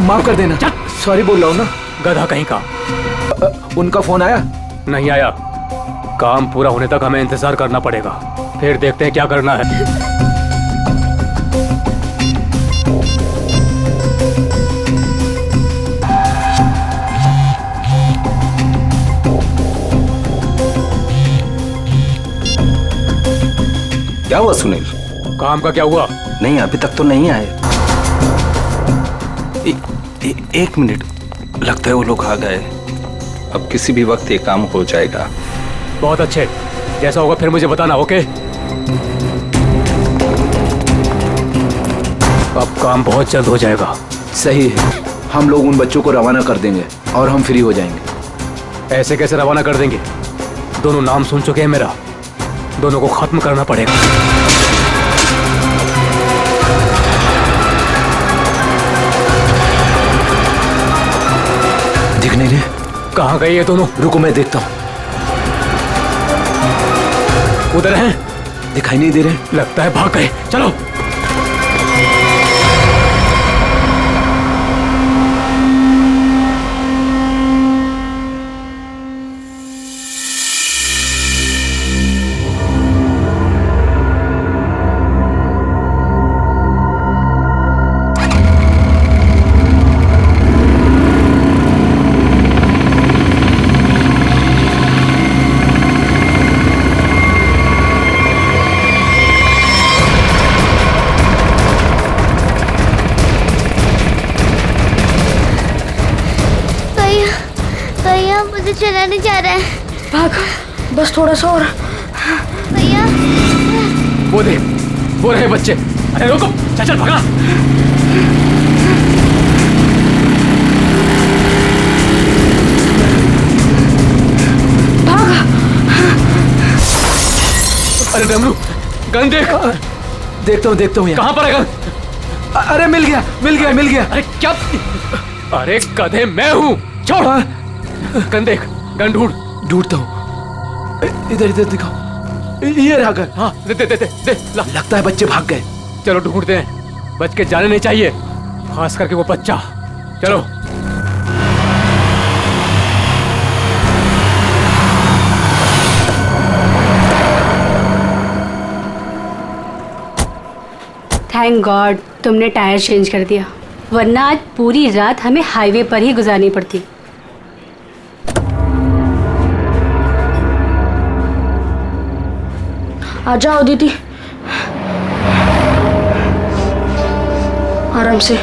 माफ कर देना। सॉरी बोल रहा हूँ ना। गधा कहीं का। उनका फोन आया? नहीं आया। काम पूरा होने तक हमें इंतजार करना पड़ेगा, फिर देखते हैं क्या करना है। क्या हुआ सुनील? काम का क्या हुआ? नहीं, अभी तक तो नहीं आए। एक मिनट, लगता है वो लोग आ गए। अब किसी भी वक्त ये काम हो जाएगा। बहुत अच्छे, जैसा होगा फिर मुझे बताना। ओके, अब काम बहुत जल्द हो जाएगा। सही है, हम लोग उन बच्चों को रवाना कर देंगे और हम फ्री हो जाएंगे। ऐसे कैसे रवाना कर देंगे? दोनों नाम सुन चुके हैं मेरा, दोनों को खत्म करना पड़ेगा। दिख नहीं रहे? कहाँ गए ये दोनों? रुको मैं देखता हूँ। उधर हैं? दिखाई नहीं दे रहे। लगता है भाग गए। चलो। चला नहीं जा रहा है। भाग, बस थोड़ा सा और। भैया, वो रहे बच्चे। अरे रुको, चल भागा। भाग। अरे डमरू, गन देख। देखता हूँ। कहाँ पर है गन? अरे मिल गया। अरे क्या? अरे गधे, मैं हूँ। छोड़। गन देख, गन ढूंढता हूँ। इधर दिखाओ। ये रहा गन। हाँ, दे ला। लगता है बच्चे भाग गए। चलो ढूंढते हैं, बच के जाने नहीं चाहिए, खास करके वो बच्चा। चलो। थैंक गॉड तुमने टायर चेंज कर दिया, वरना आज पूरी रात हमें हाईवे पर ही गुजारनी पड़ती। आ जाओ दीदी, आराम से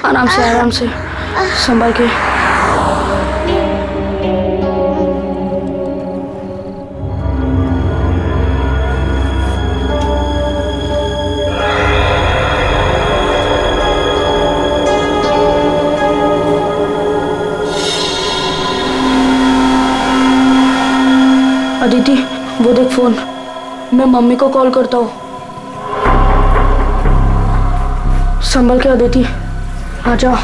आराम से संभाल के। अदिति, वो देख फोन, मैं मम्मी को कॉल करता हूँ। संभल के अदिति, आ जाओ।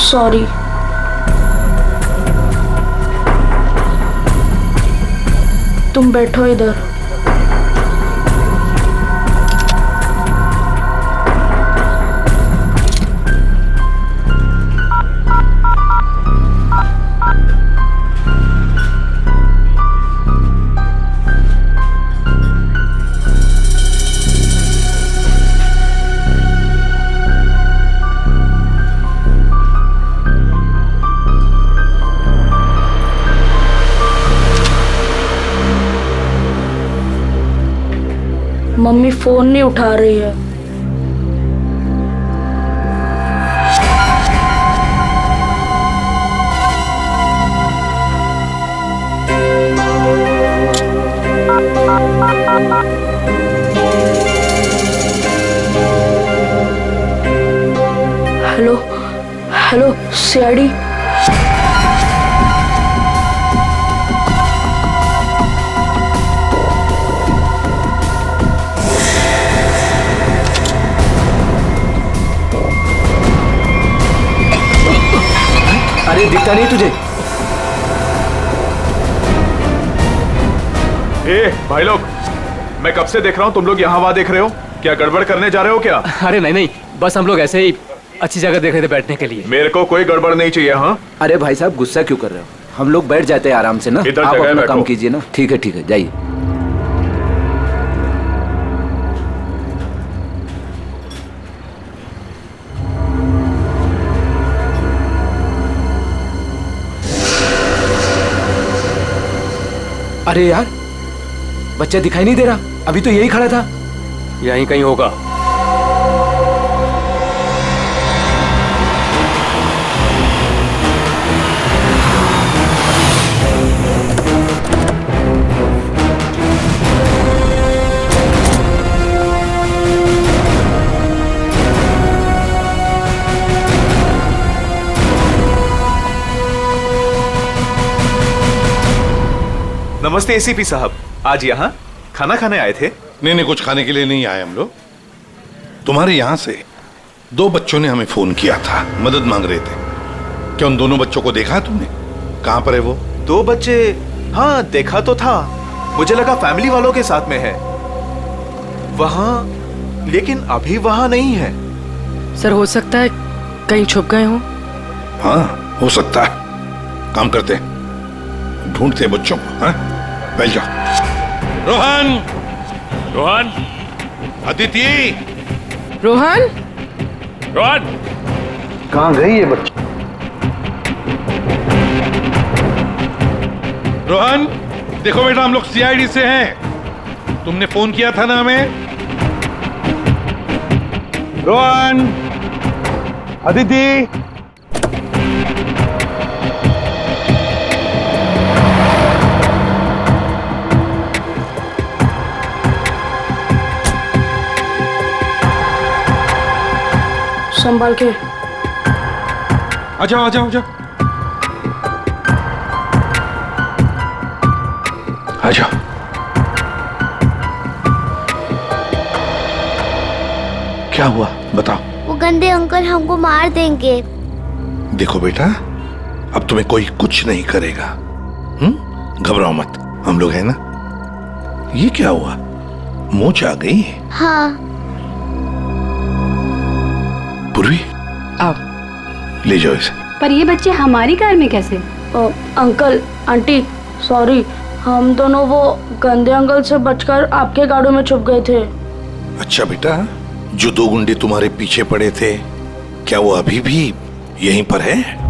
सॉरी। तुम बैठो इधर। मम्मी फोन नहीं उठा रही है। Hello hello CID. अरे दिखता नहीं तुझे? भाई लोग, मैं कब से देख रहा हूँ तुम लोग यहाँ वहाँ देख रहे हो। क्या गड़बड़ करने जा रहे हो क्या? अरे नहीं नहीं, बस हम लोग ऐसे ही अच्छी जगह देख रहे थे बैठने के लिए। मेरे को कोई गड़बड़ नहीं चाहिए। हाँ अरे भाई साहब गुस्सा क्यों कर रहे हो? हम लोग बैठ जाते हैं आराम से ना। इधर आप जगह अपना बैठो। काम कीजिए ना। ठीक है जाइए। अरे यार बच्चा दिखाई नहीं दे रहा। अभी तो यही खड़ा था। यहीं कहीं होगा। नमस्ते एसीपी साहब, आज यहाँ खाना खाने आए थे? नहीं, कुछ खाने के लिए नहीं आए हम लोग। तुम्हारे यहाँ से 2 बच्चों ने हमें फोन किया था, मदद मांग रहे थे। क्या उन दोनों बच्चों को देखा तुमने? कहाँ पर है वो? 2 बच्चे? हाँ देखा तो था, मुझे लगा फैमिली वालों के साथ में है वहाँ, लेकिन अभी वहाँ नहीं है। सर हो सकता है कहीं छुप गए हों। हाँ हो सकता है। काम करते हैं, ढूंढते हैं बच्चों को। हाँ बैठ जाओ। रोहन, अदिति, रोहन, कहाँ गई ये बच्ची? रोहन देखो बेटा, हम लोग सीआईडी से हैं। तुमने फोन किया था ना हमें। रोहन, अदिति, संभाल के। आ जाओ आ जाओ आ जाओ आ जाओ। क्या हुआ बताओ। वो गंदे अंकल हमको मार देंगे। देखो बेटा, अब तुम्हें कोई कुछ नहीं करेगा। घबराओ मत, हम लोग हैं ना। ये क्या हुआ, मोच आ गई? हाँ। पूर्वी आओ। ले जाओ इसे। पर ये बच्चे हमारी कार में कैसे? अंकल आंटी सॉरी, हम दोनों वो गंदे अंकल से बचकर आपके गाड़ी में छुप गए थे। अच्छा बेटा, जो 2 गुंडे तुम्हारे पीछे पड़े थे, क्या वो अभी भी यहीं पर है?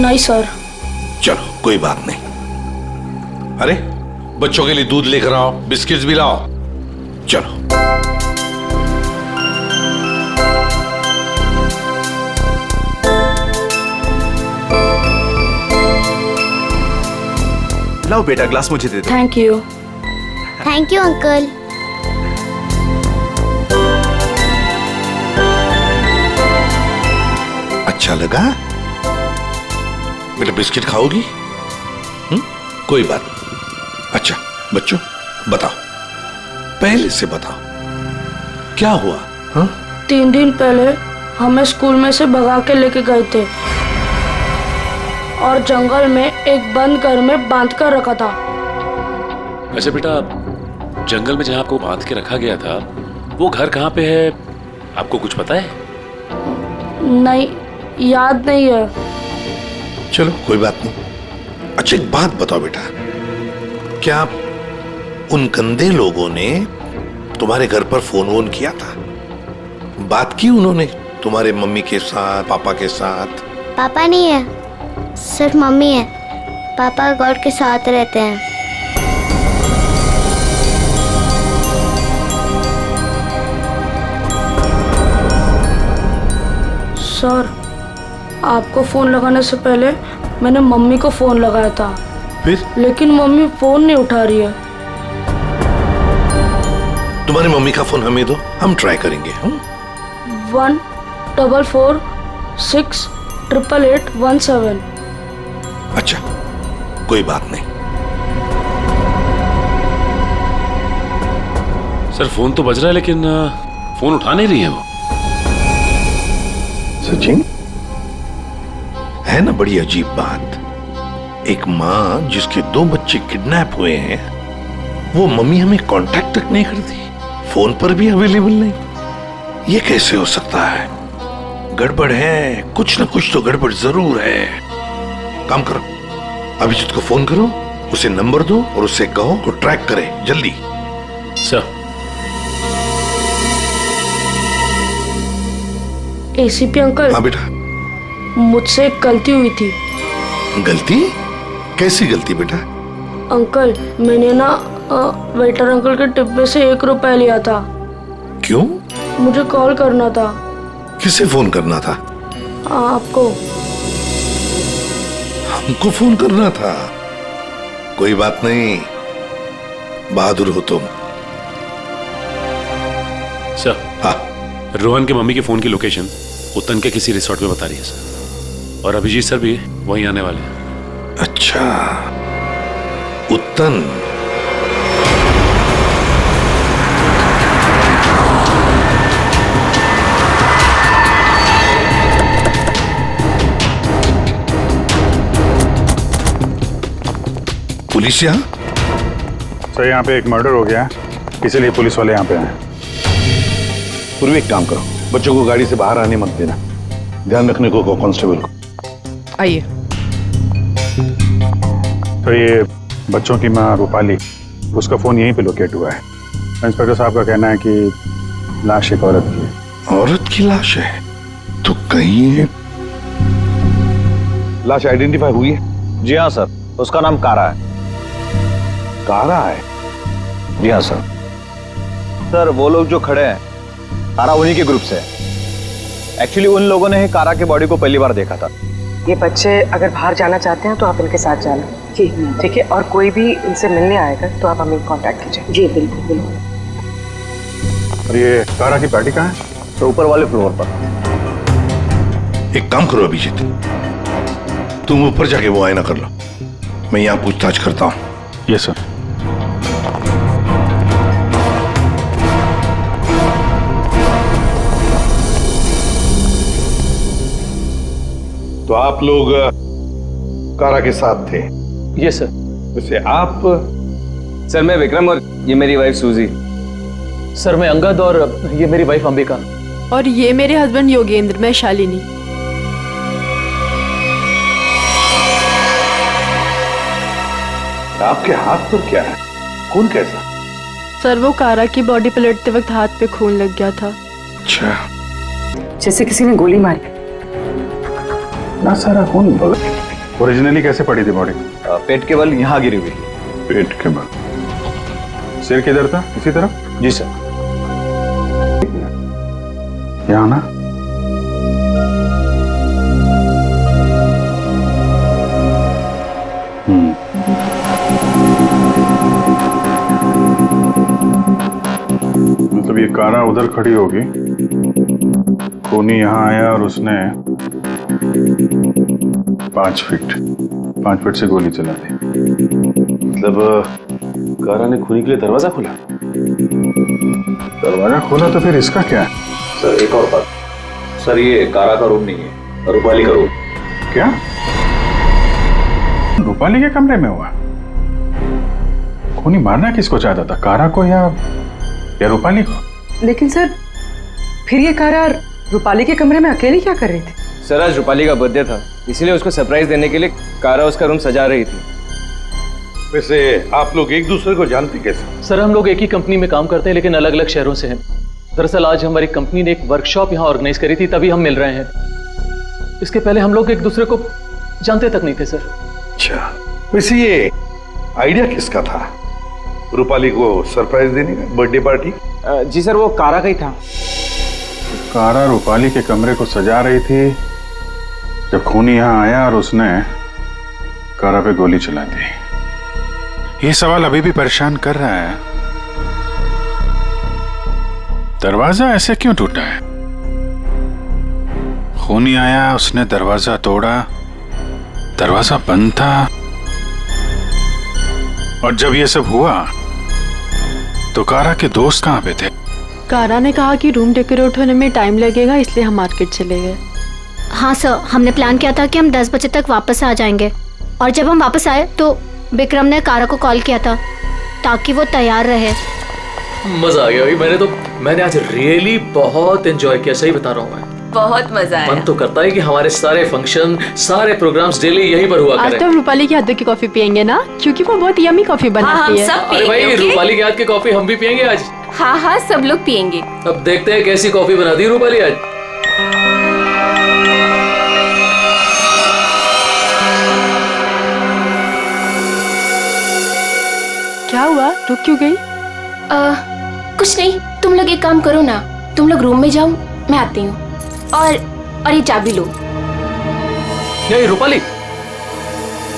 नहीं सर। चलो कोई बात नहीं। अरे बच्चों के लिए दूध लेकर आओ, बिस्किट्स भी लाओ। चलो लाओ बेटा, ग्लास मुझे दे दो। Thank you. Thank you uncle. अच्छा लगा बेटा? बिस्किट खाओगी? कोई बात नहीं। अच्छा बच्चों बताओ, पहले से बताओ क्या हुआ? 3 दिन पहले हमें स्कूल में से भगा के लेके गए थे और जंगल में एक बंद घर में बांध कर रखा था। अच्छा बेटा, जंगल में जहाँ आपको बांध के रखा गया था वो घर कहाँ पे है, आपको कुछ पता है? नहीं, याद नहीं है। चलो कोई बात नहीं। अच्छा एक बात बताओ बेटा, क्या उन गंदे लोगों ने तुम्हारे घर पर फोन वोन किया था? बात की उन्होंने तुम्हारे मम्मी के साथ, पापा के साथ? पापा नहीं है, सिर्फ मम्मी है। पापा गॉड के साथ रहते हैं। सर, आपको फोन लगाने से पहले मैंने मम्मी को फोन लगाया था, फिर? लेकिन मम्मी फोन नहीं उठा रही है। तुम्हारी मम्मी का फोन हमें दो, हम ट्राई करेंगे। 144688817। अच्छा कोई बात नहीं। सर फोन तो बज रहा है लेकिन फोन उठा नहीं रही है वो। सचिन, है ना बड़ी अजीब बात। एक माँ जिसके 2 बच्चे किडनैप हुए हैं, वो मम्मी हमें कांटेक्ट तक नहीं करती, फोन पर भी अवेलेबल नहीं। ये कैसे हो सकता है? गड़बड़ है, कुछ ना कुछ तो गड़बड़ जरूर है। काम करो, अभिजीत को फोन करो, उसे नंबर दो और उससे कहो वो ट्रैक करे जल्दी। सर। ACP uncle. हाँ बेटा। मुझसे एक गलती हुई थी। गलती? कैसी गलती बेटा? अंकल, मैंने ना वेटर अंकल के डिब्बे से 1 रुपया लिया था। क्यों? मुझे कॉल करना था। किसे फोन करना था? आपको। हमको फोन करना था? कोई बात नहीं, बहादुर हो तुम। सर। हाँ। रोहन के मम्मी के फोन की लोकेशन उत्तन के किसी रिसोर्ट में बता रही है सर, और अभिजीत सर भी वहीं आने वाले हैं। अच्छा, उत्तन। पुलिस यहाँ? सर, यहाँ पे एक मर्डर हो गया है, इसीलिए पुलिस वाले यहाँ पे आए हैं। पूर्वी एक काम करो, बच्चों को गाड़ी से बाहर आने मत देना, ध्यान रखने को कहो कांस्टेबल को। आइए। तो ये बच्चों की माँ रूपाली, उसका फोन यहीं पे लोकेट हुआ है। इंस्पेक्टर साहब का कहना है कि लाश एक औरत की है। औरत की लाश है? तो कहीं लाश आइडेंटिफाई हुई है? जी हाँ सर, उसका नाम कारा है। कारा है? जी हाँ सर। सर, वो लोग जो खड़े हैं, कारा उन्हीं के ग्रुप से है। एक्चुअली उन लोगों ने ही कारा के बॉडी को पहली बार देखा था। ये बच्चे अगर बाहर जाना चाहते हैं तो आप इनके साथ जाना। जी ठीक है, और कोई भी इनसे मिलने आएगा तो आप हमें कांटेक्ट कीजिए। जी बिल्कुल बिल्कुल। और ये कारा की पार्टी कहाँ है? तो ऊपर वाले फ्लोर पर। एक काम करो अभिजीत, तुम ऊपर जाके वो आईना कर लो, मैं यहाँ पूछताछ करता हूँ। Yes sir. तो आप लोग कारा के साथ थे? Yes sir. वैसे आप? सर, मैं विक्रम और ये मेरी वाइफ सूजी। सर, मैं अंगद और ये मेरी वाइफ अंबिका। और ये मेरे हस्बैंड योगेंद्र, मैं शालिनी। आपके हाथ पर क्या है? खून कैसा? सर, वो कारा की बॉडी पलटते वक्त हाथ पे खून लग गया था। अच्छा, जैसे किसी ने गोली मारी। ना सारा खून। ओरिजिनली कैसे पड़ी थी बॉडी? पेट के बल यहाँ गिरी हुई थी। पेट के बल। सिर किधर था? इसी तरफ? जी सर। यहाँ ना? मतलब ये कारा उधर खड़ी होगी, खूनी यहाँ आया और उसने 5 फीट से गोली चला दी। मतलब कारा ने खूनी के लिए दरवाजा खोला? दरवाजा खोला तो फिर इसका क्या है? सर, एक और बात। सर, ये कारा का रूम नहीं है, रूपाली का रूम। क्या? रूपाली के कमरे में हुआ? खूनी मारना किसको चाहता था, कारा को या रूपाली को? लेकिन सर, फिर ये कारा रूपाली के कमरे में अकेली क्या कर रही थी? सर, आज रूपाली का बर्थडे था, इसीलिए उसको सरप्राइज देने के लिए कारा उसका रूम सजा रही थी। वैसे आप लोग एक दूसरे को जानते कैसे? सर, हम लोग एक ही कंपनी में काम करते हैं लेकिन अलग अलग शहरों से हैं। दरअसल आज हमारी कंपनी ने एक वर्कशॉप यहाँ ऑर्गेनाइज करी थी, तभी हम मिल रहे हैं। इसके पहले हम लोग एक दूसरे को जानते तक नहीं थे सर। अच्छा, वैसे ये आइडिया किसका था, रूपाली को सरप्राइज देने का, बर्थडे पार्टी? जी सर, वो कारा का ही था। कारा रूपाली के कमरे को सजा रही थी जब खूनी यहाँ आया और उसने कारा पे गोली चला दी। ये सवाल अभी भी परेशान कर रहा है, दरवाजा ऐसे क्यों टूटा है? खूनी आया, उसने दरवाजा तोड़ा, दरवाजा बंद था, और जब ये सब हुआ तो कारा के दोस्त कहाँ पे थे? कारा ने कहा कि रूम डेकोरेट होने में टाइम लगेगा, इसलिए हम मार्केट चले गए। हाँ सर, हमने प्लान किया था कि हम 10 बजे तक वापस आ जाएंगे और जब हम वापस आए तो विक्रम ने कारा को कॉल किया था ताकि वो तैयार रहे। मजा आ गया भाई। मैंने आज रियली बहुत एंजॉय किया, सही बता रहा हूँ मैं। बहुत मजा आया। मन तो करता है कि हमारे सारे फंक्शन, सारे प्रोग्राम्स डेली यहीं पर हुआ आज करें। तो हम रूपाली के हाथों की कॉफी पियेंगे ना, क्योंकि वो बहुत यमी कॉफी बनाती है। अरे भाई, रूपाली के हाथ की कॉफी हम भी पियेंगे आज। हाँ हाँ, सब लोग पियेंगे। अब देखते हैं कैसी कॉफी बनाती है रूपाली आज। क्या हुआ, रुक क्यों गई? कुछ नहीं, तुम लोग एक काम करो ना, तुम लोग रूम में जाओ, मैं आती हूँ। और ये चाबी लो। नहीं रूपाली,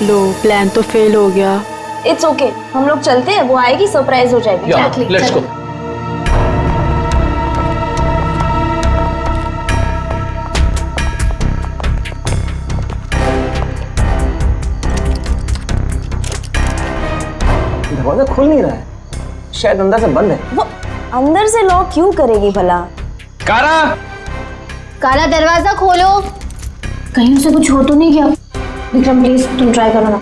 लो प्लान तो फेल हो गया। इट्स ओके, हम लोग चलते हैं, वो आएगी सरप्राइज हो जाएगी। Let's go. दरवाजा खुल नहीं रहा है, शायद अंदर से बंद है। वो अंदर से लॉक क्यों करेगी भला? कारा, कारा दरवाजा खोलो। कहीं उसे कुछ हो तो नहीं गया? विक्रम प्लीज तुम ट्राई करो ना।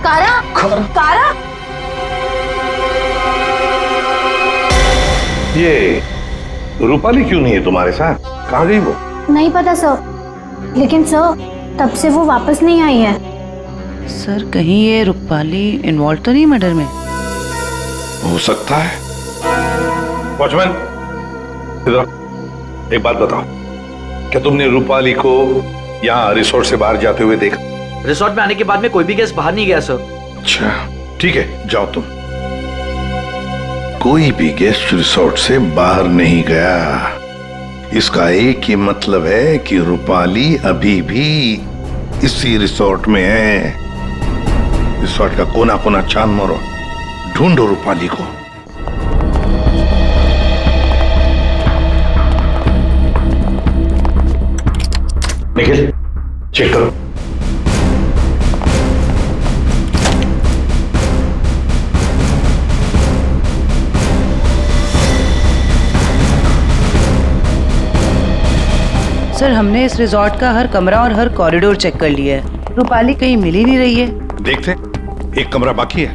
कारा, कारा, ये रूपाली क्यों नहीं है तुम्हारे साथ? कहाँ गई वो? नहीं पता सर, लेकिन सर तब से वो वापस नहीं आई है। सर कहीं ये रूपाली इन्वॉल्व तो नहीं मर्डर में? हो सकता है। वॉचमैन, एक बात बताओ, क्या तुमने रूपाली को यहाँ रिसोर्ट से बाहर जाते हुए देखा? रिसोर्ट में आने के बाद में कोई भी गेस्ट बाहर नहीं गया सर। अच्छा ठीक है, जाओ तुम। कोई भी गेस्ट रिसोर्ट से बाहर नहीं गया, इसका एक ही मतलब है कि रूपाली अभी भी इसी रिसोर्ट में है। रिसोर्ट का कोना कोना छान मारो, ढूंढो रूपाली को। निखिल, चेक करो। सर हमने इस रिजॉर्ट का हर कमरा और हर कॉरिडोर चेक कर लिया है, रूपाली कहीं मिल ही नहीं रही है। देखते, एक कमरा बाकी है।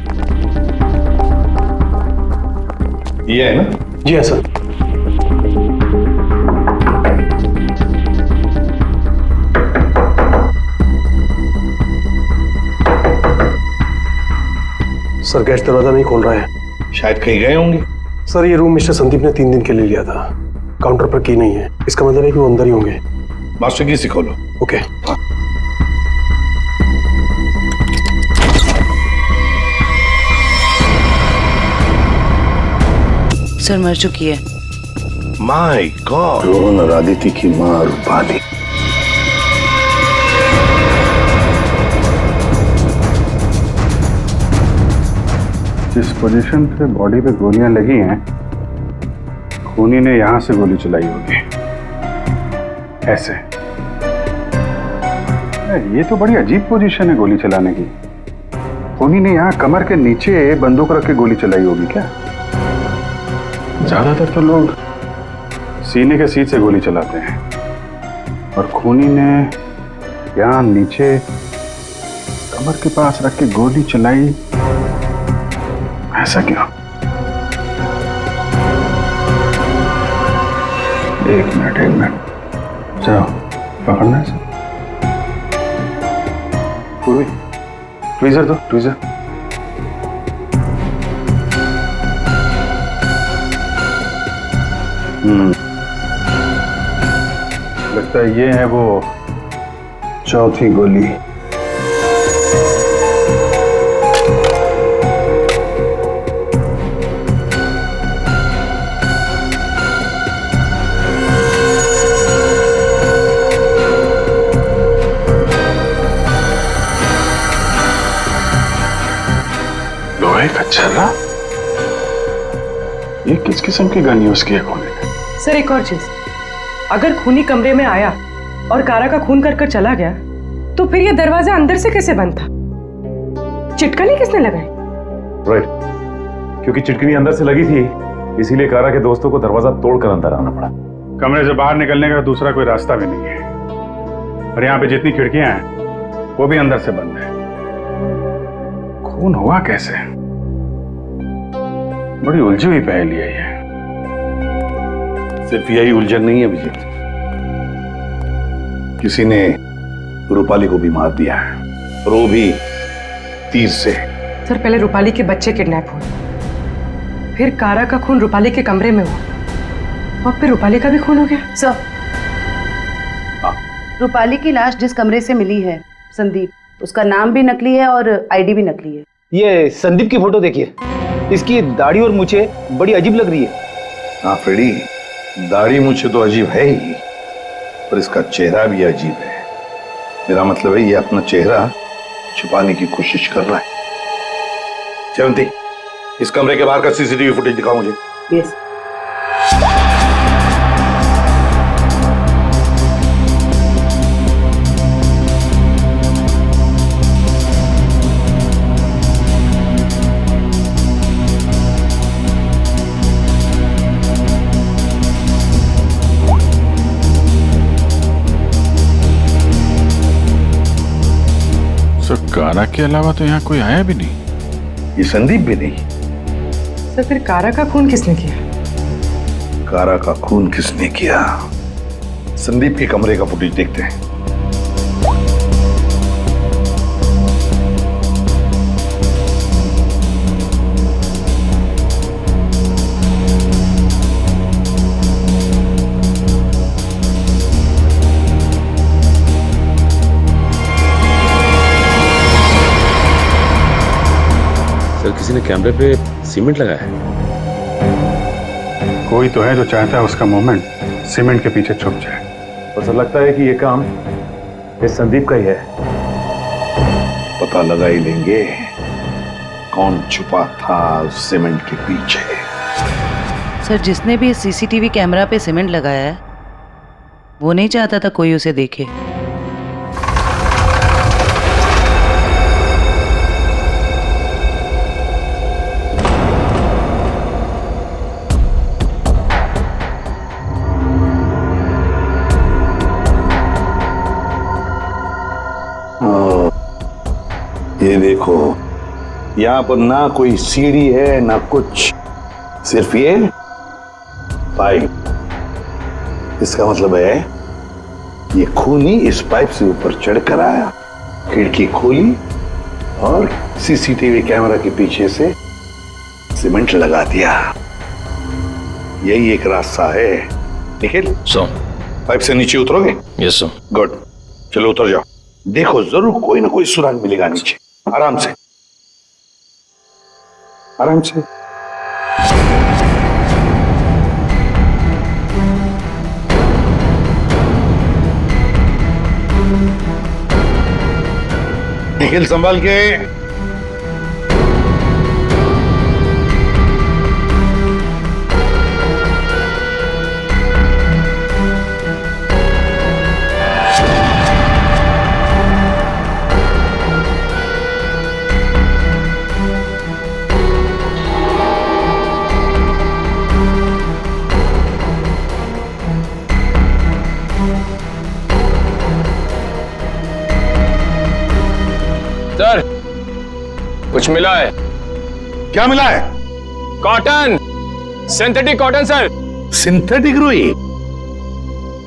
ये है ना? जी हाँ सर। सर गैस दरवाजा नहीं खोल रहा है। शायद कहीं गए होंगे। सर ये रूम मिस्टर संदीप ने 3 दिन के लिए लिया था, काउंटर पर की नहीं है, इसका मतलब है कि वो अंदर ही होंगे। मास्टर की से खोलो। ओके। सर मर चुकी है। माय गॉड, रोहन और आदित्य की मां रूपाली। जिस पोजीशन पे बॉडी पे गोलियां लगी हैं, खूनी ने यहां से गोली चलाई होगी, ऐसे। ये तो बड़ी अजीब पोजीशन है गोली चलाने की। खूनी ने यहाँ कमर के नीचे बंदूक रख के गोली चलाई होगी क्या? ज्यादातर तो लोग सीने के सीट से गोली चलाते हैं, और खूनी ने यहाँ नीचे कमर के पास रख के गोली चलाई, ऐसा क्यों? एक मिनट, चलो पकड़ना है। पूर्वी, ट्वीजर दो, ट्वीजर। लगता है ये है वो चौथी गोली। लोहे का छर्रा? ये किस किस्म की गन यूज की है खूनी ने? सर एक और चीज, अगर खूनी कमरे में आया और कारा का खून कर चला गया, तो फिर ये दरवाजा अंदर से कैसे बंद था? चिटकनी किसने लगाई? राइट, क्योंकि चिटकनी अंदर से लगी थी, इसीलिए कारा के दोस्तों को दरवाजा तोड़कर अंदर आना पड़ा। कमरे से बाहर निकलने का दूसरा कोई रास्ता भी नहीं है, और यहाँ पे जितनी खिड़कियां हैं वो भी अंदर से बंद है। खून हुआ कैसे? बड़ी उलझी हुई पहेली है ये। सिर्फ यही उलझन नहीं है अभिजीत, किसी ने रूपाली को भी मार दिया है, और वो भी तीर से। सर, पहले रूपाली के बच्चे किडनैप हुए, फिर कारा का खून रूपाली के कमरे में हुआ, और फिर रूपाली का भी खून हो गया। सर, रूपाली की लाश जिस कमरे से मिली है, संदीप, उसका नाम भी नकली है और आईडी भी नकली है। ये संदीप की फोटो देखिए, इसकी दाढ़ी और मूछें बड़ी अजीब लग रही है। हाँ फ्रेडी, दाढ़ी मूछें तो अजीब है ही, पर इसका चेहरा भी अजीब है। मेरा मतलब है ये अपना चेहरा छुपाने की कोशिश कर रहा है। जयंती, इस कमरे के बाहर का सीसीटीवी फुटेज दिखाओ मुझे। यस। कारा के अलावा तो यहाँ कोई आया भी नहीं। ये संदीप भी नहीं। सर, फिर कारा का खून किसने किया? कारा का खून किसने किया? संदीप के कमरे का फुटेज देखते हैं। सर, किसी ने कैमरे पे सीमेंट लगाया है। कोई तो है जो चाहता है उसका मूवमेंट सीमेंट के पीछे छुप जाए। बस लगता है कि ये काम इस संदीप का ही है। पता लगा ही लेंगे कौन छुपा था उस सीमेंट के पीछे। सर, जिसने भी सीसीटीवी कैमरा पे सीमेंट लगाया है, वो नहीं चाहता था कोई उसे देखे। ये देखो, यहाँ पर ना कोई सीढ़ी है ना कुछ, सिर्फ ये पाइप। इसका मतलब है ये खूनी इस पाइप से ऊपर चढ़कर आया, खिड़की खोली और सीसीटीवी कैमरा के पीछे से सीमेंट लगा दिया। यही एक रास्ता है। निखिल, पाइप से नीचे उतरोगे? Yes sir. गुड, चलो उतर जाओ। देखो, जरूर कोई ना कोई सुराग मिलेगा नीचे। आराम से, आराम से। निखिल, संभाल के। सर, कुछ मिला है। क्या मिला है? Cotton, synthetic cotton sir. Synthetic रुई?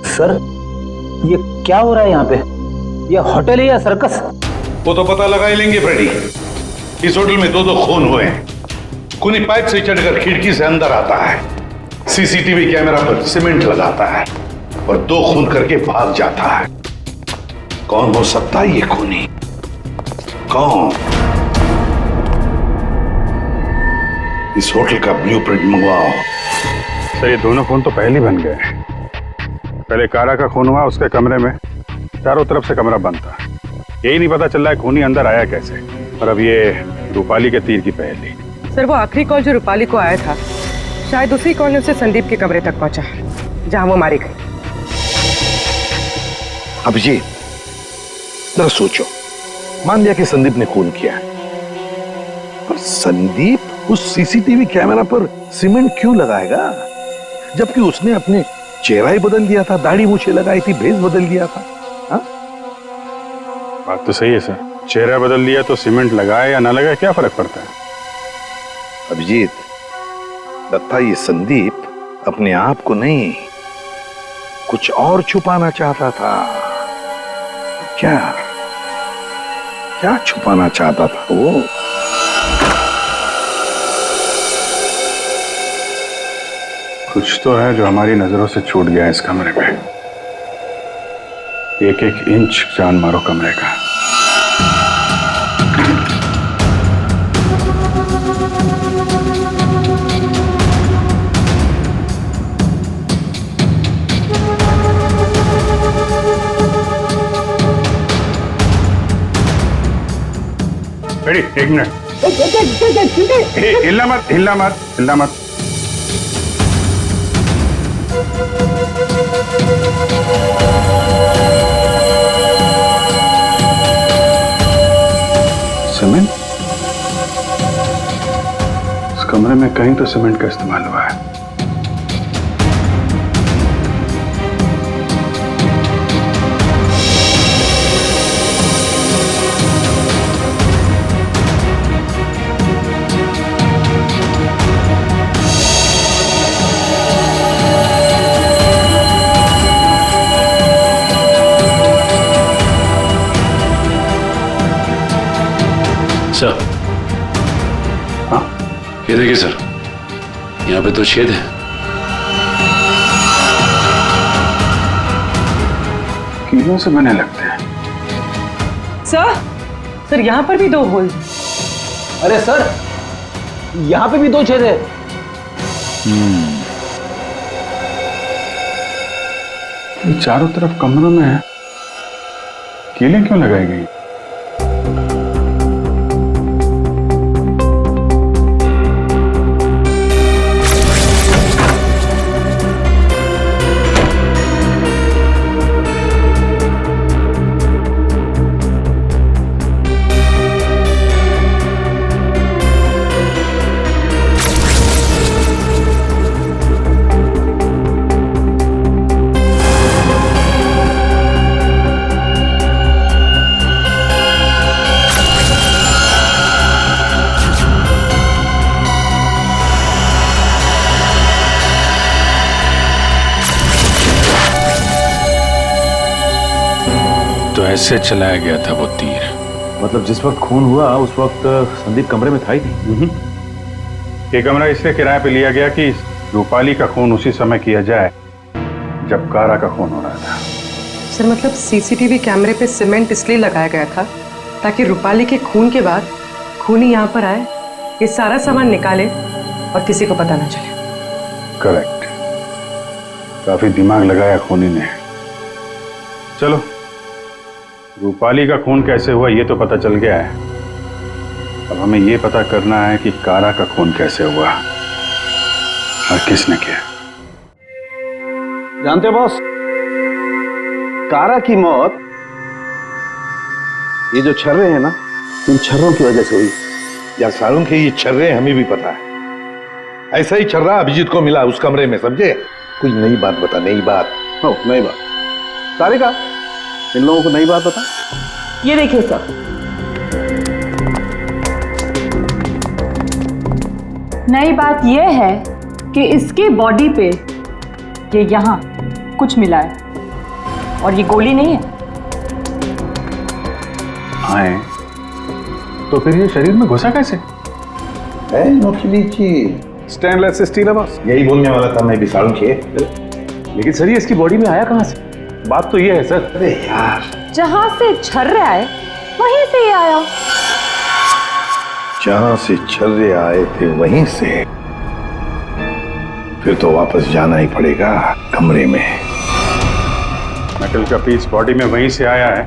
सर, ये क्या हो रहा है यहाँ पे? ये होटल है या सर्कस? वो तो पता लगा ही लेंगे फ्रेडी। इस होटल में दो खून हुए हैं। खूनी पाइप से चढ़कर खिड़की से अंदर आता है, सीसीटीवी कैमरा पर सीमेंट लगाता है और 2 खून करके भाग जाता है। कौन हो सकता है ये खूनी? कौन? इस होटल का ब्लूप्रिंट मंगवाओ। सर, ये दोनों खून तो पहले बन गए। पहले कारा का खून हुआ, उसके कमरे में चारों तरफ से कमरा बंद था। यही नहीं पता चल रहा है खूनी अंदर आया कैसे। और अब ये रूपाली के तीर की पहेली। सर, वो आखिरी कॉल जो रूपाली को आया था, शायद उसी कॉल ने उसे संदीप के कमरे तक पहुंचा जहां वो मारी गई। अभिजीत, जरा सोचो, मान लिया कि संदीप ने खून किया, पर संदीप उस सीसीटीवी कैमरा पर सीमेंट क्यों लगाएगा, जबकि उसने अपने चेहरा ही बदल दिया था, दाढ़ी मूछें लगाई थी, भेष बदल दिया था। हा? बात तो सही है सर, चेहरा बदल लिया तो सीमेंट लगाए या ना लगाए क्या फर्क पड़ता है। अभिजीत, लगता ये संदीप अपने आप को नहीं कुछ और छुपाना चाहता था। क्या क्या छुपाना चाहता था वो? कुछ तो है जो हमारी नजरों से छूट गया इस कमरे में। एक एक इंच जान मारो कमरे का। रेडी, एक मिनट। हिलना मत, हिलना मत, हिलना मत। सीमेंट? इस कमरे में कहीं तो सीमेंट का इस्तेमाल हुआ है। सर, हाँ? ये देखिए सर, यहाँ पे तो छेद है। कीलों से बने लगते हैं। सर यहाँ पर भी 2 होल। अरे सर, यहाँ पे भी 2 छेद है। ये चारों तरफ कमरों में कीलें क्यों लगाई गई? तो ऐसे चलाया गया था वो तीर। मतलब जिस वक्त खून हुआ उस वक्त संदीप कमरे में था ही नहीं। ये कमरा इसलिए किराए पे लिया गया कि रूपाली का खून उसी समय किया जाए जब कारा का खून हो रहा था। सर मतलब सीसीटीवी कैमरे पे सीमेंट इसलिए लगाया गया था ताकि रूपाली के खून के बाद खूनी यहाँ पर आए, ये सारा सामान निकाले और किसी को पता ना चले। करेक्ट, काफी दिमाग लगाया खूनी ने। चलो, रूपाली का खून कैसे हुआ ये तो पता चल गया है। अब हमें ये पता करना है कि कारा का खून कैसे हुआ और किसने किया। जानते हो बॉस, कारा की मौत ये जो छर्रे हैं ना, इन छर्रों की वजह से हुई। यार सारुण के ये छर्रे हमें भी पता है। ऐसा ही छर्रा अभिजीत को मिला उस कमरे में, समझे? कोई नई बात बता, नई बात। हो, नई बात। तारिका, इन लोगों को नई बात बता। ये देखिए सर, नई बात यह है कि इसकी बॉडी पे ये यहाँ कुछ मिला है और ये गोली नहीं है। आए तो फिर ये शरीर में घुसा कैसे? है नोखिली चीज, स्टेनलेस स्टील है बस। यही बोलने वाला था मैं भी सारुण के। लेकिन सर ये इसकी बॉडी में आया कहां से? बात तो ये है सर। अरे यार, जहां से छर्रे आए वहीं से ये आया। जहां से छर्रे आए थे वहीं से, फिर तो वापस जाना ही पड़ेगा कमरे में। मेटल का पीस बॉडी में वहीं से आया है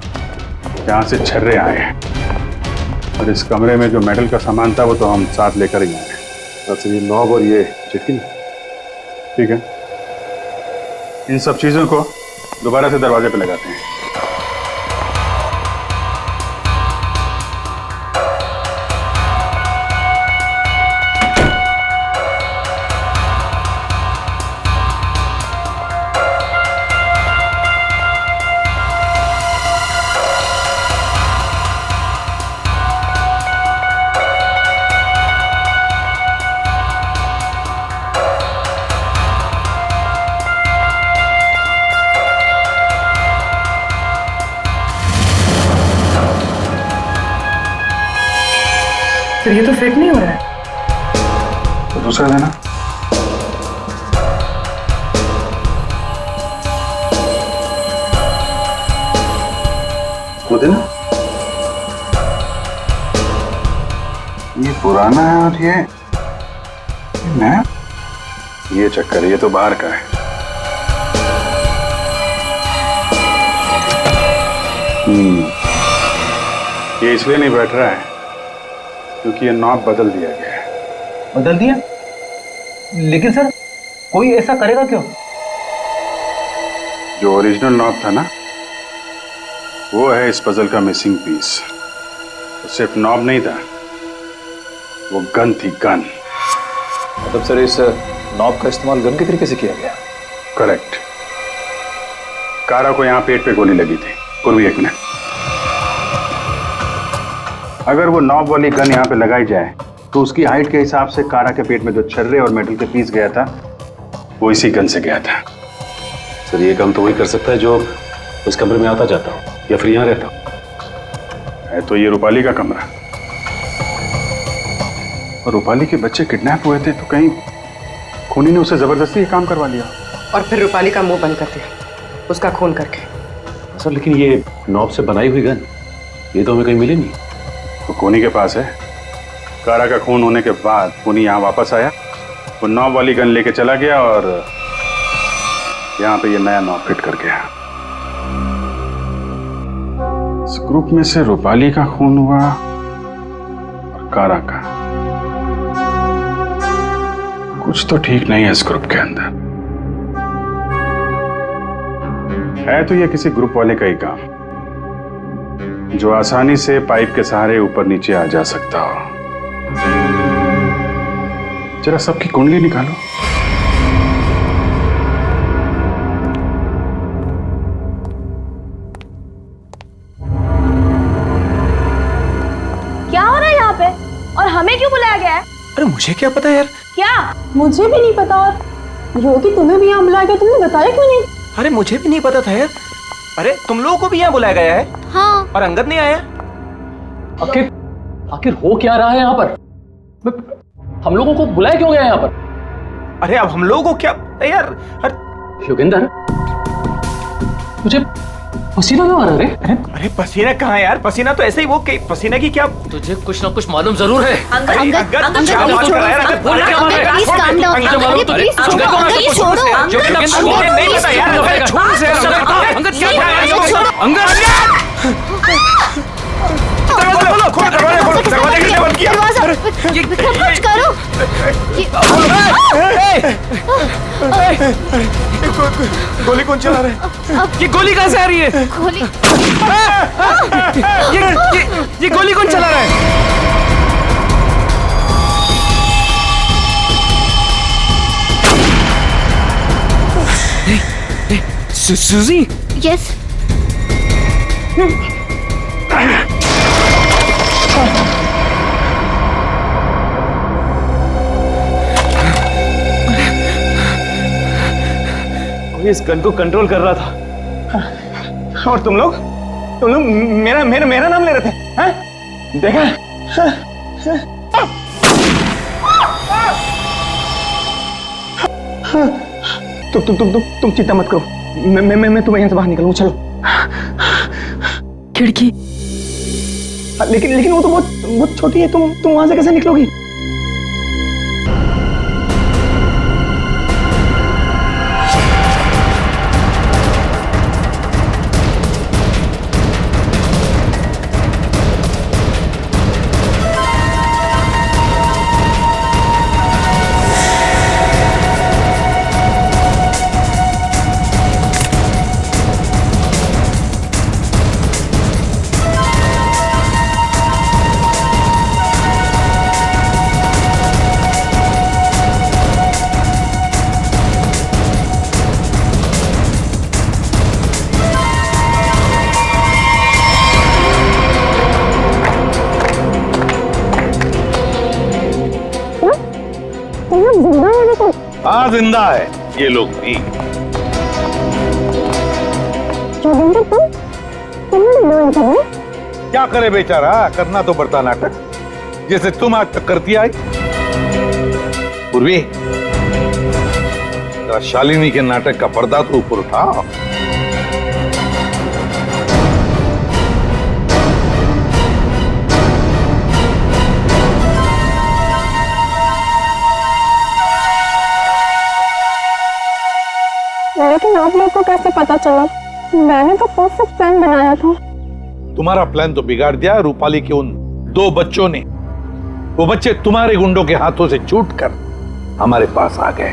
जहां से छर्रे आए हैं, और इस कमरे में जो मेटल का सामान था वो तो हम साथ लेकर ही आए। बस ये नॉब और ये चिटकी। ठीक है, इन सब चीजों को दोबारा से दरवाजे पे लगाते हैं। सर ये तो फिट नहीं हो रहा है। तो दूसरा देना। वो देना। ये पुराना है और ये नया। ये चक्कर, ये तो बाहर का है। ये इसलिए नहीं बैठ रहा है क्योंकि ये नॉब बदल दिया गया है। बदल दिया? लेकिन सर कोई ऐसा करेगा क्यों? जो ओरिजिनल नॉब था ना, वो है इस पजल का मिसिंग पीस। तो सिर्फ नॉब नहीं था, वो गन थी, गन। मतलब सर इस नॉब का इस्तेमाल गन के तरीके से किया गया? करेक्ट। कारा को यहाँ पेट पे गोली लगी थी। पूर्वी, एक मिनट। अगर वो नॉब वाली गन यहाँ पे लगाई जाए तो उसकी हाइट के हिसाब से कारा के पेट में जो छर्रे और मेटल के पीस गया था वो इसी गन से गया था। सर ये काम तो वही कर सकता है जो उस कमरे में आता जाता हो या फिर यहाँ रहता हो। है तो ये रूपाली का कमरा, और रूपाली के बच्चे किडनैप हुए थे तो कहीं खूनी ने उसे जबरदस्ती ये काम करवा लिया और फिर रूपाली का मुंह बंद कर दिया उसका खून करके। सर लेकिन ये नॉब से बनाई हुई गन ये तो हमें कहीं मिली नहीं। तो खूनी के पास है। कारा का खून होने के बाद खूनी यहाँ वापस आया, वो नॉब वाली गन लेके चला गया और यहाँ पे ये नया नॉब फिट कर गया। इस ग्रुप में से रूपाली का खून हुआ और कारा का। कुछ तो ठीक नहीं है इस ग्रुप के अंदर। है तो ये किसी ग्रुप वाले का ही काम जो आसानी से पाइप के सहारे ऊपर नीचे आ जा सकता हो। जरा सबकी कुंडली निकालो। क्या हो रहा है यहाँ पे और हमें क्यों बुलाया गया है? अरे मुझे क्या पता यार। क्या? मुझे भी नहीं पता। और योगी तुम्हें भी यहाँ बुलाया गया, तुमने बताया क्यों नहीं? अरे मुझे भी नहीं पता था यार। अरे तुम लोगों को भी यहाँ बुलाया गया है? हाँ। और अंगद नहीं आया? आखिर हो क्या रहा है यहाँ पर? हम लोगों को बुलाया क्यों गया यहाँ पर? अरे अब हम लोगों को क्या यार? योगेंद्र मुझे पसीना क्यों आ रहा है? अरे पसीना कहाँ यार? पसीना तो ऐसे ही वो पसीना की क्या? तुझे कुछ ना कुछ मालूम जरूर है। गोली कौन चला रहा है? ये गोली कहाँ से आ रही है? गोली ये गोली कौन चला रहा है? सूजी? यस। इस गन को कंट्रोल कर रहा था और तुम लोग मेरा नाम ले रहे थे, हैं? देखा? तुम चिंता मत करो, मैं तुम्हें यहाँ से बाहर निकलूंगा। चलो। खिड़की। लेकिन वो तो बहुत छोटी है, तुम वहां से कैसे निकलोगी? हाँ जिंदा है ये लोग भी। क्या करे बेचारा, करना तो पड़ता नाटक। जैसे तुम आज तक करती आई। पूर्वी, शालिनी के नाटक का पर्दा तो ऊपर उठाओ। लेकिन आप लोग को कैसे पता चला? मैंने तो परफेक्ट प्लान बनाया था। तुम्हारा प्लान तो बिगाड़ दिया रूपाली के उन 2 बच्चों ने। वो बच्चे तुम्हारे गुंडों के हाथों से छूटकर हमारे पास आ गए।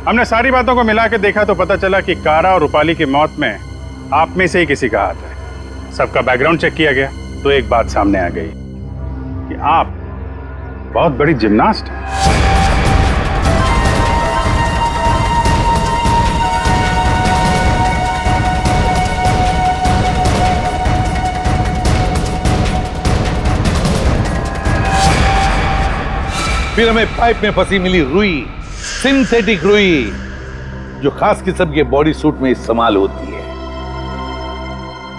हमने सारी बातों को मिला के देखा तो पता चला कि कारा और रूपाली की मौत में आप में से ही किसी का हाथ है। सबका बैकग्राउंड चेक किया गया तो एक बात सामने आ गई कि आप बहुत बड़ी जिम्नास्ट हैं। फिर हमें पाइप में फंसी मिली रुई, सिंथेटिक रुई, जो खास किस्म के बॉडी सूट में इस्तेमाल होती है।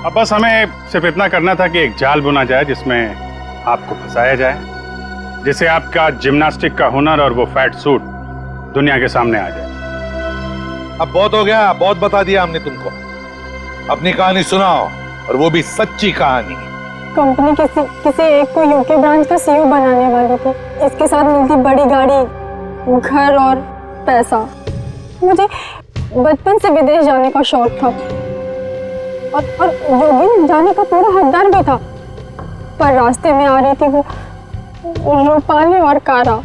अब बस हमें सिर्फ इतना करना था कि एक जाल बुना जाए जिसमें आपको फंसाया जाए, जिससे आपका जिम्नास्टिक का हुनर और वो फैट सूट दुनिया के सामने आ जाए। अब बहुत हो गया, बहुत बता दिया हमने तुमको। अपनी कहानी सुनाओ, और वो भी सच्ची कहानी। कंपनी किसी एक को यूके ब्रांच का सीईओ बनाने वाली थी। इसके साथ मिलती बड़ी गाड़ी, घर और पैसा। मुझे बचपन से विदेश जाने का शौक था और योगिन जाने का पूरा हकदार भी था, पर रास्ते में आ रही थी वो रूपाली और कारा।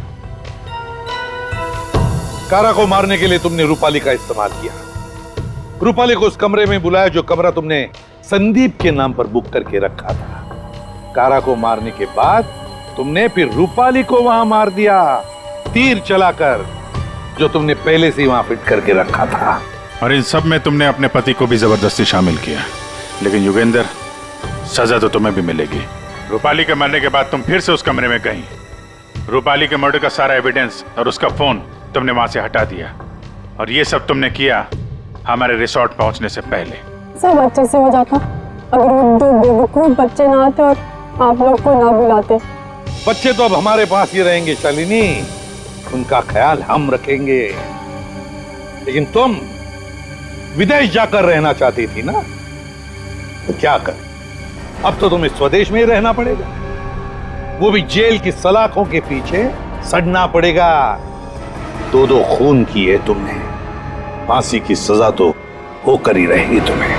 कारा को मारने के लिए तुमने रूपाली का इस्तेमाल किया। रूपाली को उस कमरे में बुलाया जो कमरा तुमने संदीप के नाम पर बुक करके रखा था। कारा को मारने के बाद तुमने फिर रूपाली को वहां मार दिया, तीर चलाकर, जो तुमने पहले से ही वहां फिट करके रखा था। और इन सब में तुमने अपने पति को भी जबरदस्ती शामिल किया। लेकिन योगेंद्र, सजा तो तुम्हें भी मिलेगी। रूपाली के मरने के बाद तुम फिर से उस कमरे में गई। रूपाली के मर्डर का सारा एविडेंस और उसका फोन तुमने वहां से हटा दिया, और ये सब तुमने किया हमारे रिसोर्ट पहुंचने से पहले। सब अच्छे से हो जाता अगर वो 2 बेवकूफ बच्चे ना आते और आप लोग को ना बुलाते। बच्चे तो अब हमारे पास ही रहेंगे शालिनी, उनका ख्याल हम रखेंगे। लेकिन तुम विदेश जाकर रहना चाहती थी ना, तो क्या कर, अब तो तुम्हें स्वदेश में ही रहना पड़ेगा, वो भी जेल की सलाखों के पीछे सड़ना पड़ेगा। 2 खून किए तुमने, फांसी की सजा तो होकर ही रहेगी तुम्हें।